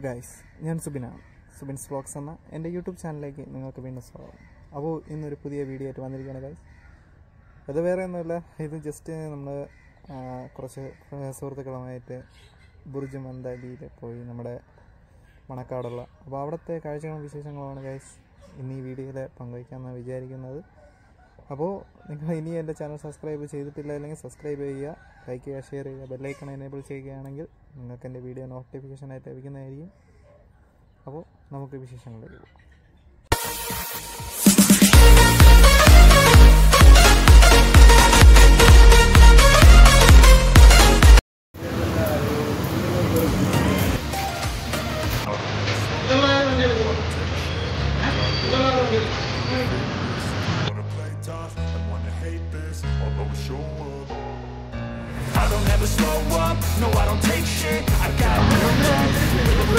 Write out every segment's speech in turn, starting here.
Guys, ഞാൻ സുബിൻസ് vlogs എന്ന എൻ്റെ യൂട്യൂബ് ചാനലിലേക്ക് നിങ്ങൾക്ക് വീണ്ടും സ്വാഗതം. അപ്പോൾ ഇന്നൊരു പുതിയ വീഡിയോ ആയിട്ട് വന്നിരിക്കുകയാണ് ഗൈസ്. അത് വേറെ ഒന്നുമില്ല, ഇത് ജസ്റ്റ് നമ്മൾ കുറച്ച് സുഹൃത്തുക്കളുമായിട്ട് ബുർജ് മന്ദാലിയിൽ പോയി, നമ്മുടെ മണക്കാടുള്ള. അപ്പോൾ അവിടുത്തെ കാഴ്ചകളും വിശേഷങ്ങളുമാണ് ഗൈസ് ഇന്ന് ഈ വീഡിയോയിൽ പങ്കുവയ്ക്കാമെന്നാണ് വിചാരിക്കുന്നത്. അപ്പോൾ നിങ്ങൾ ഇനി എൻ്റെ ചാനൽ സബ്സ്ക്രൈബ് ചെയ്തിട്ടില്ല അല്ലെങ്കിൽ സബ്സ്ക്രൈബ് ചെയ്യുക, ലൈക്ക് ചെയ്യുക, ഷെയർ ചെയ്യുക, ബെല്ലൈക്കൺ എനേബിൾ ചെയ്യുകയാണെങ്കിൽ നിങ്ങൾക്ക് എൻ്റെ വീഡിയോ നോട്ടിഫിക്കേഷനായിട്ട് ലഭിക്കുന്നതായിരിക്കും. അപ്പോൾ നമുക്ക് വിശേഷങ്ങളിലേക്ക് പോകാം.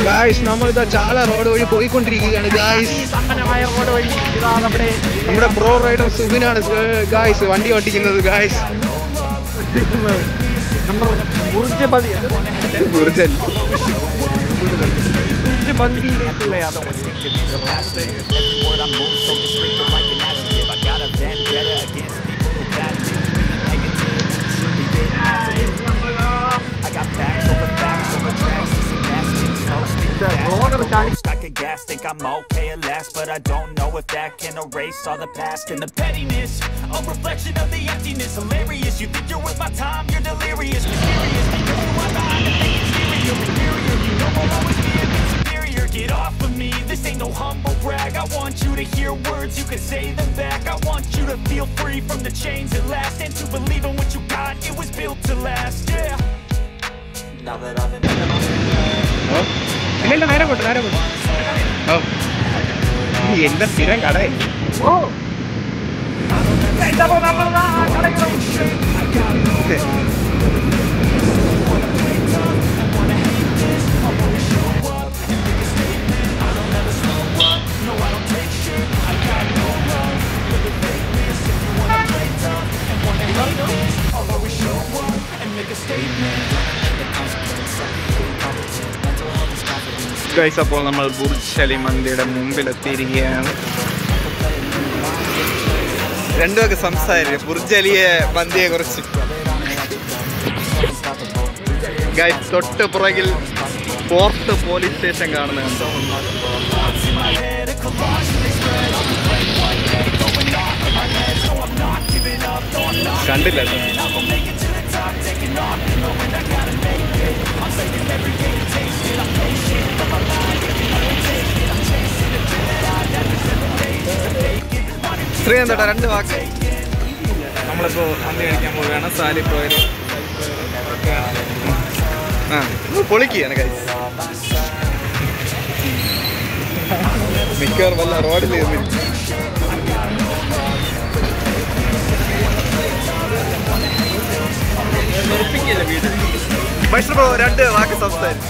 ഗായ്സ്, നമ്മളിതാ ചാല റോഡ് വഴി പോയിക്കൊണ്ടിരിക്കുകയാണ് ഗായ്സ്. നമ്മുടെ പ്രോ റൈഡർ സുബിനാണ് ഗായ്സ് വണ്ടി ഓട്ടിക്കുന്നത് guys. I could gas, think I'm okay at last, but I don't know if that can erase all the past and the pettiness. A reflection of the emptiness, hilarious. You think you're worth my time, you're delirious, mysterious. Because you are behind the fake exterior, inferior. You know I'll always be a bit superior. Get off of me, this ain't no humble brag. I want you to hear words, you can say them back. I want you to feel free from the chains that last, and to believe in what you got, it was built to last, yeah. Now that I've been നേരെ പോട്ടെ എന്താ സ്ഥിരം കട. Guys, അപ്പോൾ നമ്മൾ Burj Ali മന്ദിയുടെ മുമ്പിലെത്തിയിരിക്കുകയാണ്. രണ്ടുമൊക്കെ സംസാരിക്കും Burj അലിയെ മന്തിയെ കുറിച്ച്. ഗൈസ്, തൊട്ട് പുറകിൽ ഫോർട്ട് പോലീസ് സ്റ്റേഷൻ കാണുന്നുണ്ടോ? കണ്ടില്ല. ശ്രീനന്ദേട്ടാ, രണ്ട് വാക്ക്. നമ്മളിപ്പോൾ മന്തി കഴിക്കാൻ പോവുകയാണ്. സാലിപ്പോയിൽ പൊളിക്കുകയാണ് ഗൈസ്. മിക്കവാറും വല്ല റോഡിൽ ബ്രോ രണ്ട് വാക്ക് സംസാരിക്കും.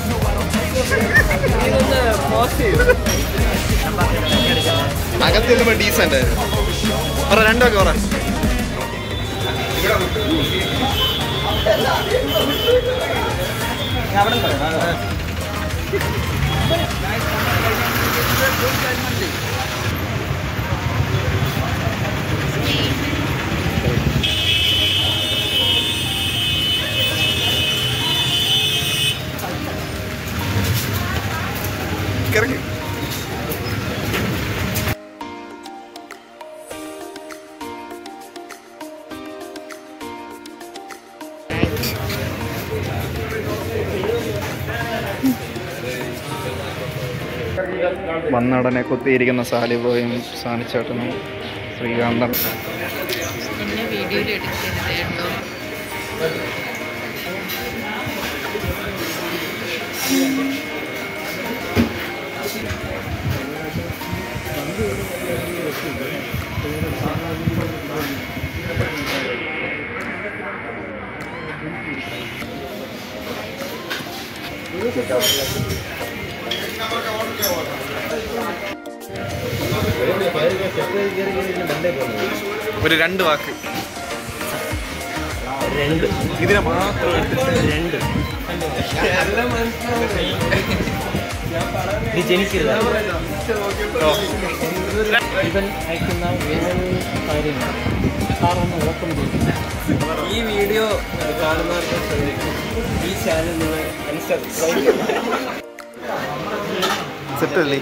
അകത്തിരുമ്പോൾ ഡീസൻ്റ് ആയിരുന്നു. പറ, രണ്ടൊക്കെ പറ. കിറങ്ങി വന്നടനെ കുത്തിയിരിക്കുന്ന സാലിബോയും സാനിച്ചേട്ടനും ശ്രീകാന്തൻ. എന്നെ വീഡിയോയിൽ എടുക്കരുത് കേട്ടോ. ഒരു രണ്ട് വാക്ക്. ഇതിനെ മാത്രം ഇവൻ അയക്കുന്ന വേറൊരു കാര്യമാണ് സാറൊന്ന് ഓപ്പൺ ചെയ്യും. ഈ വീഡിയോ കാണുന്നവർക്ക് ഈ ചാനൽ നിങ്ങൾ അൺസബ്സ്ക്രൈബ് സെറ്റല്ലേ?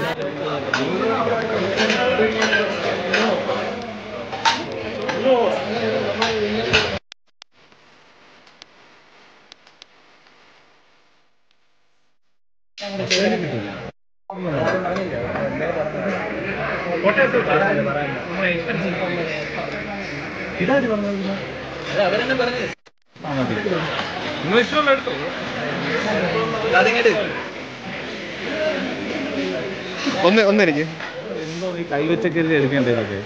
ഒന്നെനിക്ക് എന്തോ നീ കൈവച്ചൊക്കെ എടുക്കേണ്ടതൊക്കെ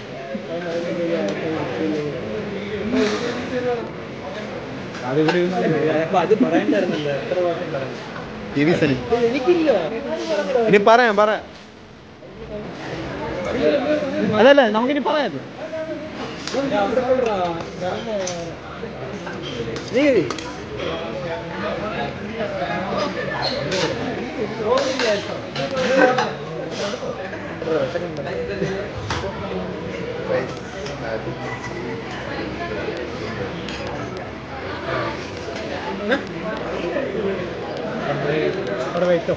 അതിവിടെ അത് പറയണ്ടായിരുന്നല്ലോ എത്ര പ്രാവശ്യം പറഞ്ഞു. എനിക്കില്ല. ഇനി പറയാം അതല്ല നമുക്കിനി പറയാം. അവിടെ വെയിറ്റോ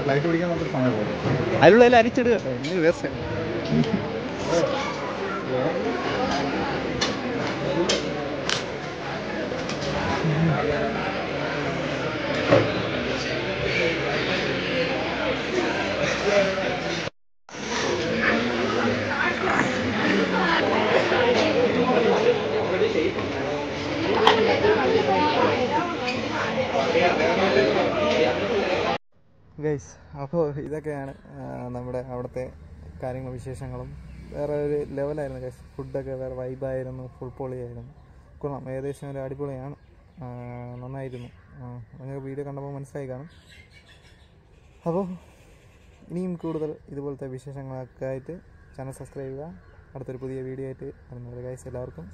ലൈറ്റ് പിടിക്കാൻ നമുക്ക് സമയം പോകും. അതിലുള്ള അരിച്ചിടുക വേസ്റ്റ്. ഗൈസ്, അപ്പോൾ ഇതൊക്കെയാണ് നമ്മുടെ അവിടുത്തെ കാര്യങ്ങളും വിശേഷങ്ങളും. വേറെ ഒരു ലെവലായിരുന്നു ഗൈസ്. ഫുഡൊക്കെ വേറെ വൈബായിരുന്നു, ഫുൾ പൊളിയായിരുന്നു. കൊള്ളാം, ഏകദേശം ഒരു അടിപൊളിയാണ്, നന്നായിരുന്നു. നിങ്ങൾക്ക് വീഡിയോ കണ്ടപ്പോൾ മനസ്സിലായി കാണും. അപ്പോൾ ഇനിയും കൂടുതൽ ഇതുപോലത്തെ വിശേഷങ്ങളൊക്കെ ആയിട്ട് ചാനൽ സബ്സ്ക്രൈബ് ചെയ്യുക. അടുത്തൊരു പുതിയ വീഡിയോ ആയിട്ട് വരുന്നത് ഗൈസ്. എല്ലാവർക്കും